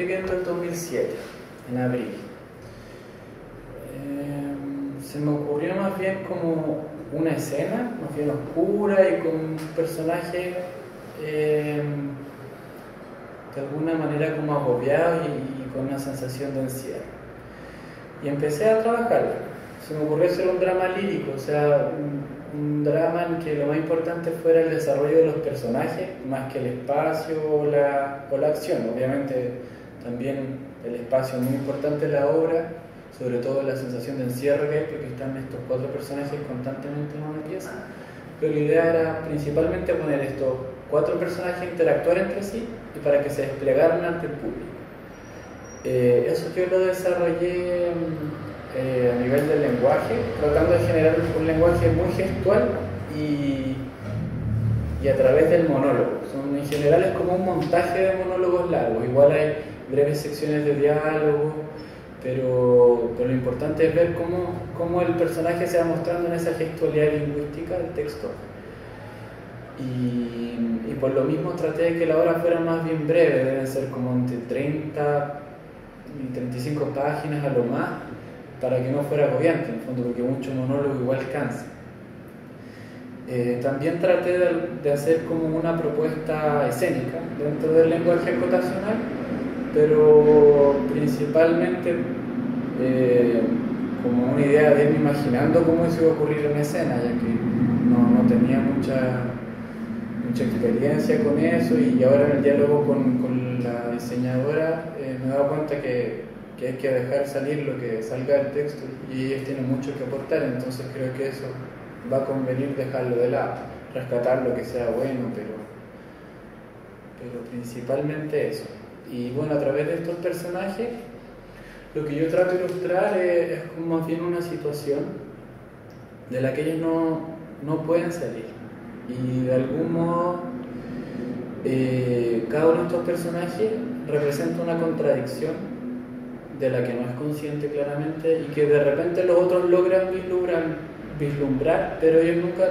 escribiendo el 2007, en abril. Se me ocurrió más bien como una escena, más bien oscura y con un personaje de alguna manera como agobiado y con una sensación de encierro. Y empecé a trabajarla. Se me ocurrió hacer un drama lírico, o sea, un drama en que lo más importante fuera el desarrollo de los personajes, más que el espacio o la acción. Obviamente también el espacio es muy importante en la obra, sobre todo la sensación de encierro que hay, porque están estos 4 personajes constantemente en una pieza. Pero la idea era principalmente poner estos 4 personajes a interactuar entre sí y para que se desplegaran ante el público. Eso yo lo desarrollé a nivel del lenguaje, tratando de generar un lenguaje muy gestual y a través del monólogo. En general es como un montaje de monólogos largos, igual hay breves secciones de diálogo, pero lo importante es ver cómo el personaje se va mostrando en esa gestualidad lingüística del texto. Y por lo mismo traté de que la obra fuera más bien breve, deben ser como entre 30 y 35 páginas a lo más, para que no fuera agobiante, en el fondo, porque mucho monólogo igual cansa. También traté de hacer como una propuesta escénica dentro del lenguaje acotacional, pero principalmente como una idea de irme imaginando cómo eso iba a ocurrir en escena, ya que no tenía mucha experiencia con eso, y ahora en el diálogo con la diseñadora me he dado cuenta que hay que dejar salir lo que salga del texto y ellos tienen mucho que aportar, entonces creo que eso va a convenir dejarlo de lado, rescatar lo que sea bueno, pero principalmente eso. Y bueno, a través de estos personajes lo que yo trato de ilustrar es como más bien una situación de la que ellos no pueden salir, y de algún modo cada uno de estos personajes representa una contradicción de la que no es consciente claramente y que de repente los otros logran vislumbrar, pero ellos nunca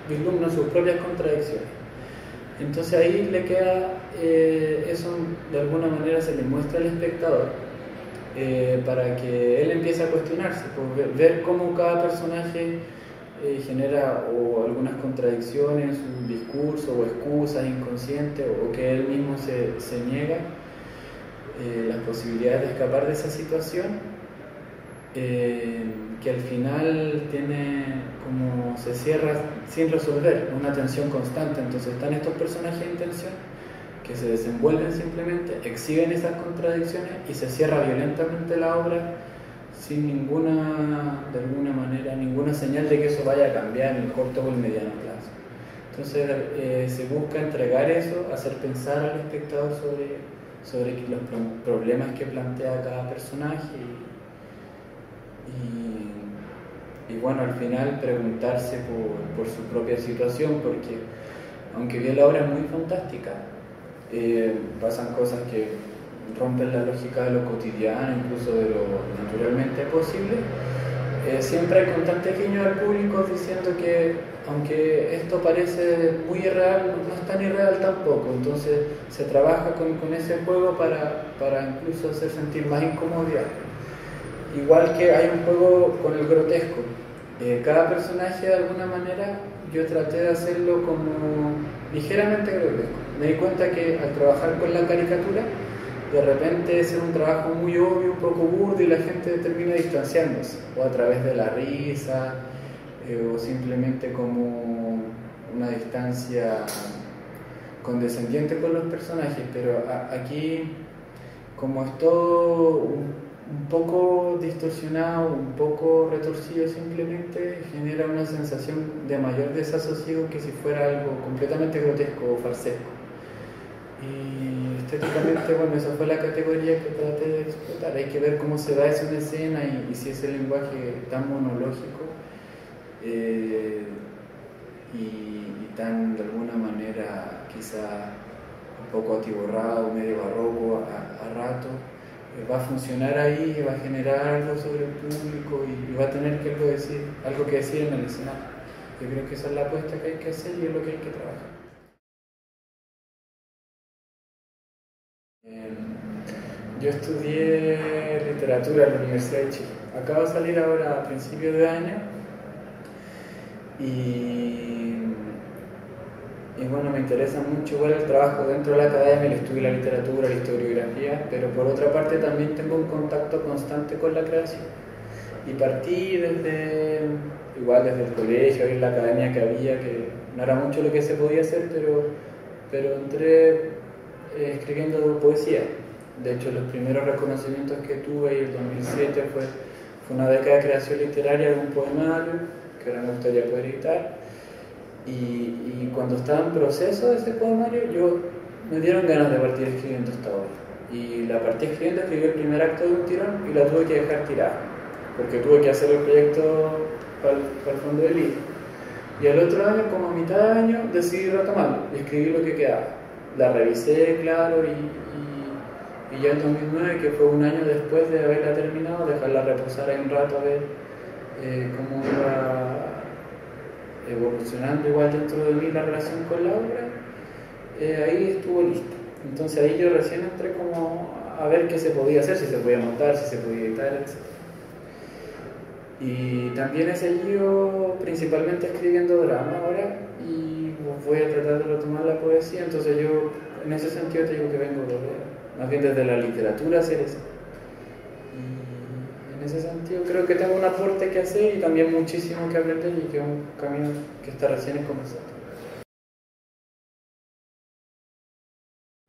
vislumbran sus propias contradicciones. Entonces ahí le queda eso, de alguna manera se le muestra al espectador para que él empiece a cuestionarse, pues, ver cómo cada personaje genera o algunas contradicciones, un discurso o excusas inconscientes, o que él mismo se niega las posibilidades de escapar de esa situación, que al final tiene como se cierra sin resolver, una tensión constante. Entonces están estos personajes en tensión que se desenvuelven simplemente, exhiben esas contradicciones y se cierra violentamente la obra sin de alguna manera, ninguna señal de que eso vaya a cambiar en el corto o el mediano plazo. Entonces se busca entregar eso, hacer pensar al espectador sobre los problemas que plantea cada personaje y bueno, al final preguntarse por su propia situación, porque aunque bien la obra es muy fantástica, pasan cosas que rompen la lógica de lo cotidiano, incluso de lo naturalmente posible. Siempre hay constantes guiños al público diciendo que aunque esto parece muy irreal, no es tan irreal tampoco. Entonces se trabaja con ese juego para incluso hacer sentir más incomodidad. Igual que hay un juego con el grotesco. Cada personaje, de alguna manera, yo traté de hacerlo como ligeramente grotesco. Me di cuenta que al trabajar con la caricatura, de repente es un trabajo muy obvio, un poco burdo, y la gente termina distanciándose, o a través de la risa, o simplemente como una distancia condescendiente con los personajes. Pero aquí, como es todo un poco distorsionado, un poco retorcido, simplemente genera una sensación de mayor desasosiego que si fuera algo completamente grotesco o farsesco. Y estéticamente, bueno, esa fue la categoría que traté de explotar. Hay que ver cómo se da eso en escena y si ese lenguaje tan monológico y tan, de alguna manera, quizá un poco atiborrado, medio barroco a rato, va a funcionar ahí y va a generar algo sobre el público y va a tener algo que decir en el escenario. Yo creo que esa es la apuesta que hay que hacer y es lo que hay que trabajar. Yo estudié literatura en la Universidad de Chile. Acabo de salir ahora a principios de año y, y bueno, me interesa mucho igual el trabajo dentro de la academia, el estudio de la literatura, la historiografía, pero por otra parte también tengo un contacto constante con la creación. Y partí desde el colegio y la academia que había, que no era mucho lo que se podía hacer, pero entré escribiendo poesía. De hecho, los primeros reconocimientos que tuve en el 2007 fue una beca de creación literaria de un poemario, que ahora me gustaría poder editar. Y cuando estaba en proceso de ese poemario, me dieron ganas de partir escribiendo esta obra. Y la partí escribiendo, escribí el primer acto de un tirón y la tuve que dejar tirada, porque tuve que hacer el proyecto para el fondo del libro. Y al otro año, como a mitad de año, decidí retomarlo y escribí lo que quedaba. La revisé, claro, y ya en 2009, que fue un año después de haberla terminado, dejarla reposar ahí un rato a ver cómo iba evolucionando igual dentro de mí la relación con la obra, ahí estuvo lista. Entonces ahí yo recién entré como a ver qué se podía hacer, si se podía montar, si se podía editar, etc. Y también he seguido principalmente escribiendo drama ahora y voy a tratar de retomar la poesía, entonces yo en ese sentido te digo que vengo más bien desde la literatura a hacer eso. Y en ese sentido creo que tengo un aporte que hacer y también muchísimo que aprender y que es un camino que está recién comenzando.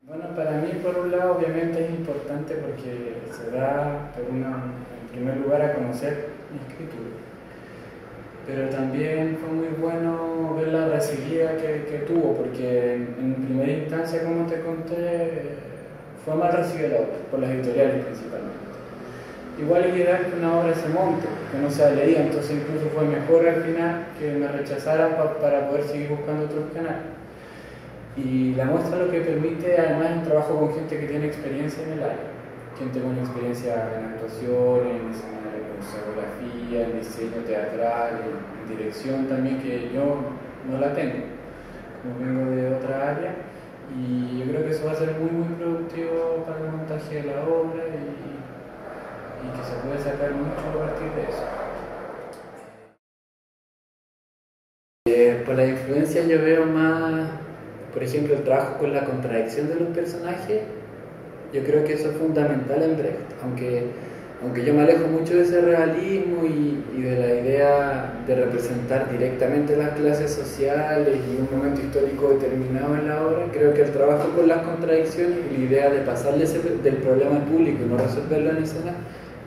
Bueno, para mí por un lado obviamente es importante porque se da en primer lugar a conocer mi escritura, pero también fue muy bueno ver la recibida que tuvo, porque en primera instancia, como te conté, fue mal recibida la obra, por las editoriales principalmente. Igual es ideal que una obra se monte, que no sea leída, entonces incluso fue mejor al final que me rechazaran para poder seguir buscando otros canales. Y la muestra lo que permite además es un trabajo con gente que tiene experiencia en el área, gente con experiencia en actuación, en escenografía, en diseño teatral, en dirección también, que yo no la tengo, como vengo de otra área, y yo creo que eso va a ser muy muy productivo para el montaje de la obra y que se puede sacar mucho a partir de eso. Por la influencia yo veo más, por ejemplo, el trabajo con la contradicción de los personajes. Yo creo que eso es fundamental en Brecht, aunque yo me alejo mucho de ese realismo y de la idea de representar directamente las clases sociales y un momento histórico determinado en la obra. Creo que el trabajo con las contradicciones y la idea de pasarle del problema al público y no resolverlo en escena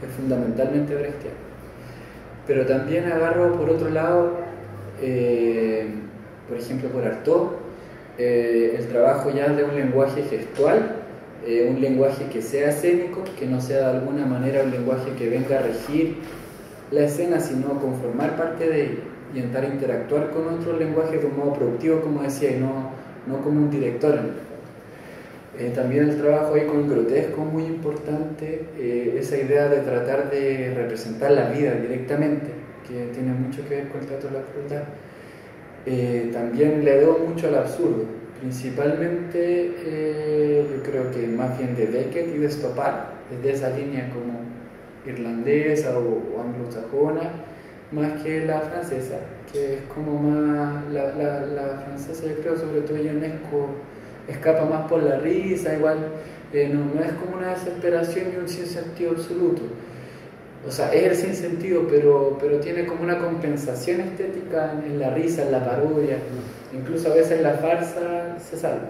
es fundamentalmente brechtiano. Pero también agarro por otro lado, por ejemplo por Artaud, el trabajo ya de un lenguaje gestual, un lenguaje que sea escénico, que no sea de alguna manera un lenguaje que venga a regir la escena, sino conformar parte de ella y entrar a interactuar con otro lenguaje de un modo productivo, como decía, y no como un director. También el trabajo ahí con el grotesco, muy importante, esa idea de tratar de representar la vida directamente, que tiene mucho que ver con el teatro de la crueldad. También le debo mucho al absurdo, principalmente yo creo que más bien de Beckett y de Stoppard, desde esa línea como irlandesa o anglosajona, más que la francesa, que es como más, la francesa yo creo sobre todo Ionesco escapa más por la risa, igual no es como una desesperación y un sinsentido absoluto. O sea, es el sinsentido, pero tiene como una compensación estética en la risa, en la parodia, incluso a veces la farsa se salva.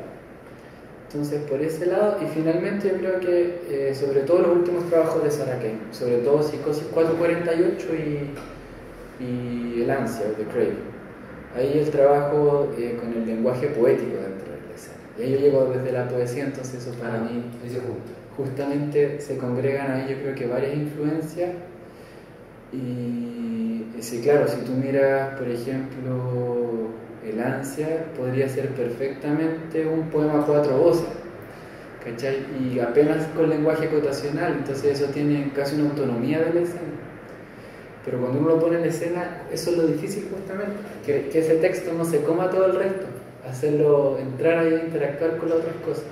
Entonces, por ese lado, y finalmente yo creo que, sobre todo los últimos trabajos de Sarah Kane, sobre todo Psicosis 448 y El ansia, de Craig. Ahí el trabajo con el lenguaje poético dentro de la escena. Y ahí yo llego desde la poesía, entonces eso para mí justamente se congregan ahí yo creo que varias influencias y sí, claro, si tú miras por ejemplo El ansia, podría ser perfectamente un poema a cuatro voces, ¿cachai? Y apenas con lenguaje cotacional, entonces eso tiene casi una autonomía de la escena. Pero cuando uno lo pone en escena, eso es lo difícil justamente, que ese texto no se coma todo el resto, hacerlo entrar ahí a interactuar con las otras cosas.